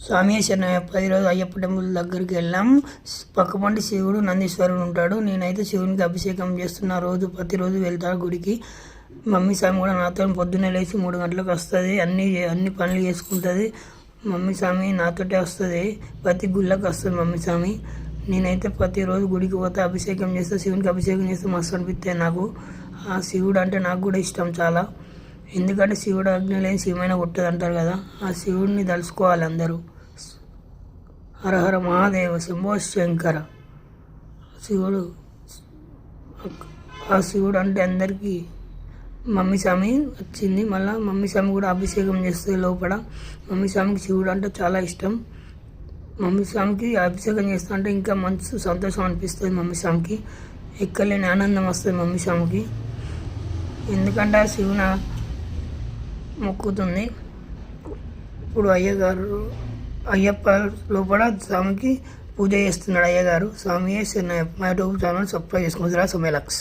స్వామి శరణయ్యప్ప. ఈరోజు అయ్యప్ప టెంపుల్ దగ్గరికి వెళ్ళాం. పక్కపంటి శివుడు నందీశ్వరుడు ఉంటాడు. నేనైతే శివునికి అభిషేకం చేస్తున్నా. ప్రతిరోజు వెళ్తా గుడికి. మమ్మీ స్వామి కూడా నాతో పొద్దున్నే లేచి 3 గంటలకు వస్తుంది. అన్ని పనులు చేసుకుంటుంది. మమ్మీ స్వామి నాతోటే వస్తుంది. ప్రతి గుళ్ళకి వస్తుంది మమ్మీ స్వామి. నేనైతే ప్రతిరోజు గుడికి పోతే అభిషేకం చేస్తే, శివునికి అభిషేకం చేస్తే మస్తు అనిపిస్తాయి నాకు. ఆ శివుడు అంటే నాకు కూడా ఇష్టం చాలా. ఎందుకంటే శివుడు అగ్ని లేని శివమైన కొట్టదు అంటారు కదా. ఆ శివుడిని తలుసుకోవాలి అందరూ. హరహర మహాదేవ శంభో శంకర. శివుడు, ఆ శివుడు అంటే అందరికీ మమ్మీ స్వామి వచ్చింది. మళ్ళీ మమ్మీ స్వామి కూడా అభిషేకం చేస్తుంది లోపల. మమ్మీ స్వామికి శివుడు అంటే చాలా ఇష్టం. మమ్మీ స్వామికి అభిషేకం చేస్తా అంటే ఇంకా మంచి సంతోషం అనిపిస్తుంది. మమ్మీ స్వామికి ఎక్కలేని ఆనందం వస్తుంది మమ్మీ స్వామికి. ఎందుకంటే ఆ శివుని మొక్కుతుంది. ఇప్పుడు అయ్యప్ప లోపల స్వామికి పూజ చేస్తున్నాడు అయ్యగారు. స్వామి శరణయ్యప్ప. మా యూట్యూబ్ ఛానల్ సబ్స్క్రైబ్ చేసుకుంటారా? సమయలక్స్.